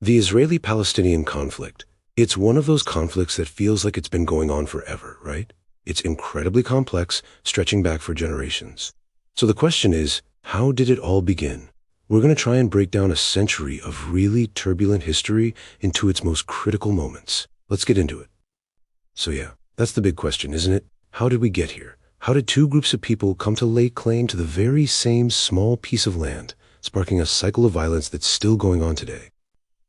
The Israeli-Palestinian conflict. It's one of those conflicts that feels like it's been going on forever, right? It's incredibly complex, stretching back for generations. So the question is, how did it all begin? We're going to try and break down a century of really turbulent history into its most critical moments. Let's get into it. So yeah, that's the big question, isn't it? How did we get here? How did two groups of people come to lay claim to the very same small piece of land, sparking a cycle of violence that's still going on today?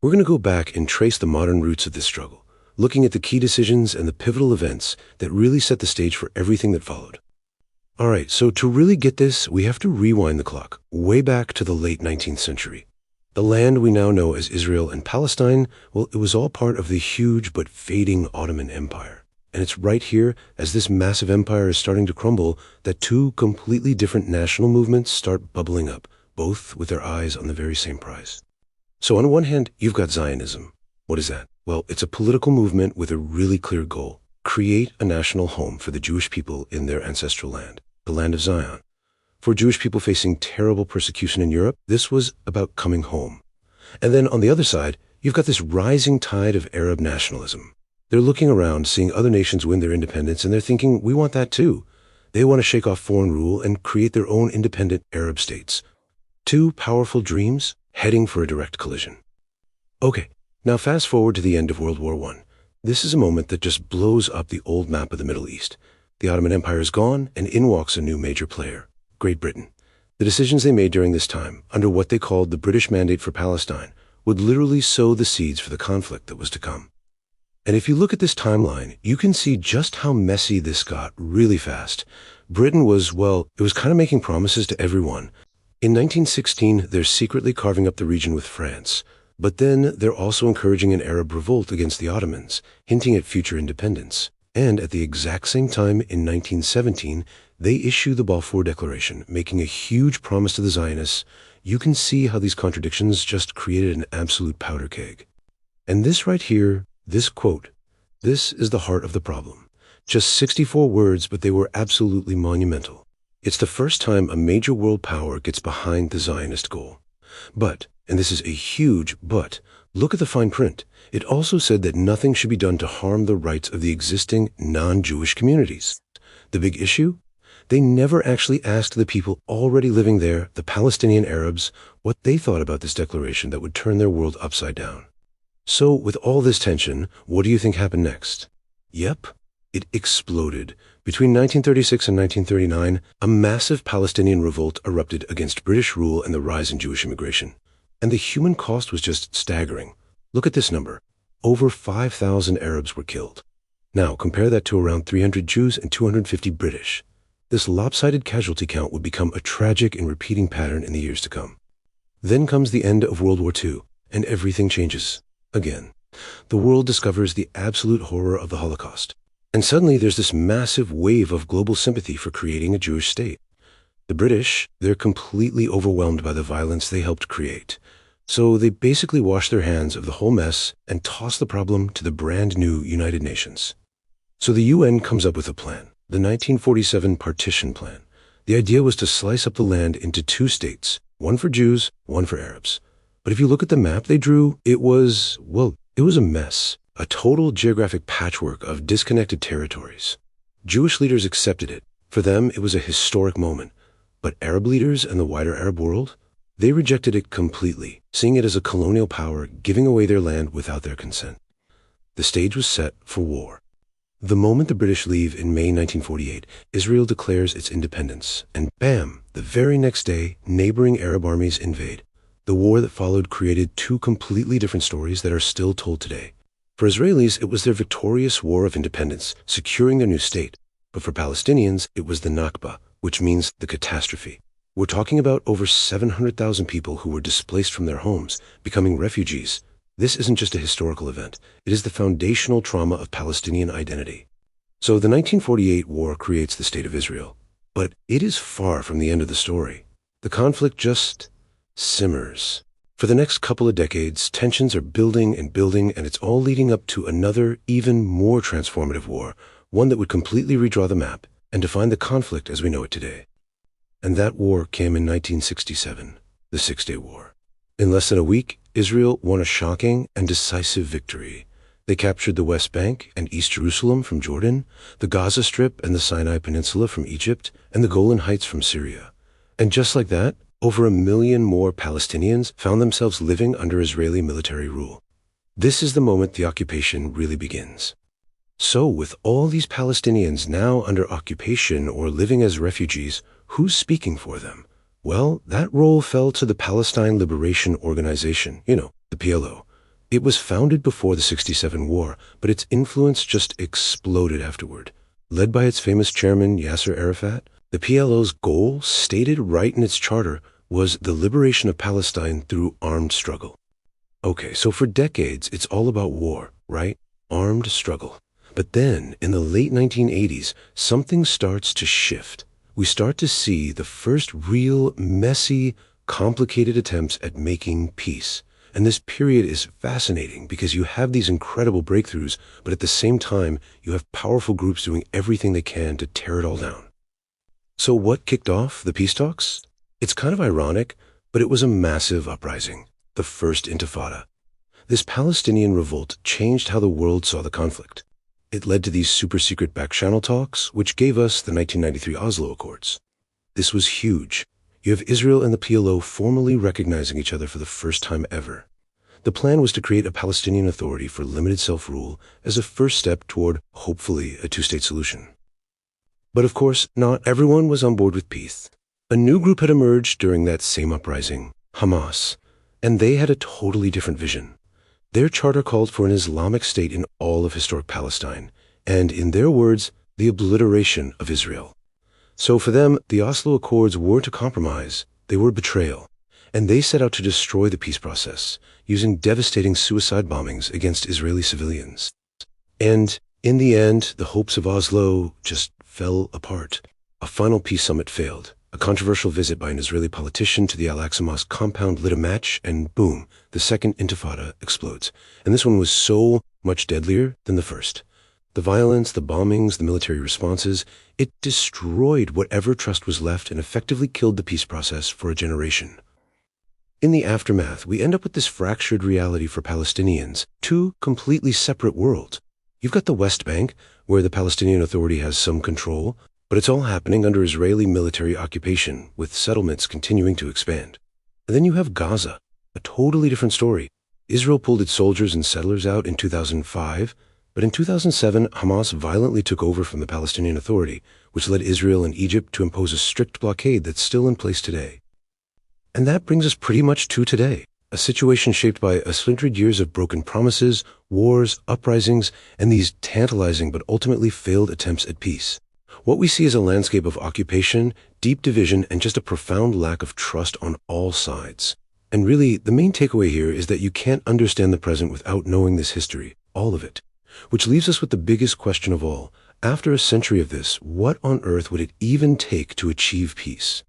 We're going to go back and trace the modern roots of this struggle, looking at the key decisions and the pivotal events that really set the stage for everything that followed. All right, so to really get this, we have to rewind the clock, way back to the late 19th century. The land we now know as Israel and Palestine, well, it was all part of the huge but fading Ottoman Empire. And it's right here, as this massive empire is starting to crumble, that two completely different national movements start bubbling up, both with their eyes on the very same prize. So on one hand, you've got Zionism. What is that? Well, it's a political movement with a really clear goal: create a national home for the Jewish people in their ancestral land, the land of Zion. For Jewish people facing terrible persecution in Europe, this was about coming home. And then on the other side, you've got this rising tide of Arab nationalism. They're looking around, seeing other nations win their independence, and they're thinking, we want that too. They want to shake off foreign rule and create their own independent Arab states. Two powerful dreams heading for a direct collision. Okay, now fast forward to the end of World War I. This is a moment that just blows up the old map of the Middle East. The Ottoman Empire is gone, and in walks a new major player: Great Britain. The decisions they made during this time, under what they called the British Mandate for Palestine, would literally sow the seeds for the conflict that was to come. And if you look at this timeline, you can see just how messy this got really fast. Britain was, well, it was kind of making promises to everyone. In 1916, they're secretly carving up the region with France. But then they're also encouraging an Arab revolt against the Ottomans, hinting at future independence. And at the exact same time, in 1917, they issue the Balfour Declaration, making a huge promise to the Zionists. You can see how these contradictions just created an absolute powder keg. And this right here, this quote, this is the heart of the problem. Just 64 words, but they were absolutely monumental. It's the first time a major world power gets behind the Zionist goal. But, and this is a huge but, look at the fine print. It also said that nothing should be done to harm the rights of the existing non-Jewish communities. The big issue? They never actually asked the people already living there, the Palestinian Arabs, what they thought about this declaration that would turn their world upside down. So, with all this tension, what do you think happened next? Yep, it exploded. Between 1936 and 1939, a massive Palestinian revolt erupted against British rule and the rise in Jewish immigration. And the human cost was just staggering. Look at this number. Over 5,000 Arabs were killed. Now, compare that to around 300 Jews and 250 British. This lopsided casualty count would become a tragic and repeating pattern in the years to come. Then comes the end of World War II, and everything changes. Again, the world discovers the absolute horror of the Holocaust. And suddenly there's this massive wave of global sympathy for creating a Jewish state. The British, they're completely overwhelmed by the violence they helped create. So they basically wash their hands of the whole mess and toss the problem to the brand new United Nations. So the UN comes up with a plan, the 1947 Partition Plan. The idea was to slice up the land into two states, one for Jews, one for Arabs. But if you look at the map they drew, it was a mess. A total geographic patchwork of disconnected territories. Jewish leaders accepted it. For them, it was a historic moment. But Arab leaders and the wider Arab world, they rejected it completely, seeing it as a colonial power giving away their land without their consent. The stage was set for war. The moment the British leave in May 1948, Israel declares its independence. And bam, the very next day, neighboring Arab armies invade. The war that followed created two completely different stories that are still told today. For Israelis, it was their victorious war of independence, securing their new state. But for Palestinians, it was the Nakba, which means the catastrophe. We're talking about over 700,000 people who were displaced from their homes, becoming refugees. This isn't just a historical event. It is the foundational trauma of Palestinian identity. So the 1948 war creates the State of Israel. But it is far from the end of the story. The conflict just simmers. For the next couple of decades, tensions are building, and it's all leading up to another, even more transformative war, one that would completely redraw the map and define the conflict as we know it today. And that war came in 1967, the Six-Day War. In less than a week, Israel won a shocking and decisive victory. They captured the West Bank and East Jerusalem from Jordan, the Gaza Strip and the Sinai Peninsula from Egypt, and the Golan Heights from Syria. And just like that, over 1 million more Palestinians found themselves living under Israeli military rule. This is the moment the occupation really begins. So, with all these Palestinians now under occupation or living as refugees, who's speaking for them? Well, that role fell to the Palestine Liberation Organization, the PLO. It was founded before the '67 war, but its influence just exploded afterward. Led by its famous chairman, Yasser Arafat, the PLO's goal, stated right in its charter, was the liberation of Palestine through armed struggle. Okay, so for decades, it's all about war, right? Armed struggle. But then, in the late 1980s, something starts to shift. We start to see the first real, messy, complicated attempts at making peace. And this period is fascinating because you have these incredible breakthroughs, but at the same time, you have powerful groups doing everything they can to tear it all down. So what kicked off the peace talks? It's kind of ironic, but it was a massive uprising, the First Intifada. This Palestinian revolt changed how the world saw the conflict. It led to these super-secret back-channel talks, which gave us the 1993 Oslo Accords. This was huge. You have Israel and the PLO formally recognizing each other for the first time ever. The plan was to create a Palestinian authority for limited self-rule as a first step toward, hopefully, a two-state solution. But of course, not everyone was on board with peace. A new group had emerged during that same uprising, Hamas, and they had a totally different vision. Their charter called for an Islamic state in all of historic Palestine, and in their words, the obliteration of Israel. So for them, the Oslo Accords weren't a compromise, they were betrayal, and they set out to destroy the peace process, using devastating suicide bombings against Israeli civilians. And in the end, the hopes of Oslo just fell apart. A final peace summit failed. A controversial visit by an Israeli politician to the Al-Aqsa Mosque compound lit a match, and boom, the Second Intifada explodes. And this one was so much deadlier than the first. The violence, the bombings, the military responses, it destroyed whatever trust was left and effectively killed the peace process for a generation. In the aftermath, we end up with this fractured reality for Palestinians, two completely separate worlds. You've got the West Bank, where the Palestinian Authority has some control, but it's all happening under Israeli military occupation, with settlements continuing to expand. And then you have Gaza, a totally different story. Israel pulled its soldiers and settlers out in 2005, but in 2007, Hamas violently took over from the Palestinian Authority, which led Israel and Egypt to impose a strict blockade that's still in place today. And that brings us pretty much to today, a situation shaped by 100 years of broken promises, wars, uprisings, and these tantalizing but ultimately failed attempts at peace. What we see is a landscape of occupation, deep division, and just a profound lack of trust on all sides. And really, the main takeaway here is that you can't understand the present without knowing this history, all of it. Which leaves us with the biggest question of all. After a century of this, what on earth would it even take to achieve peace?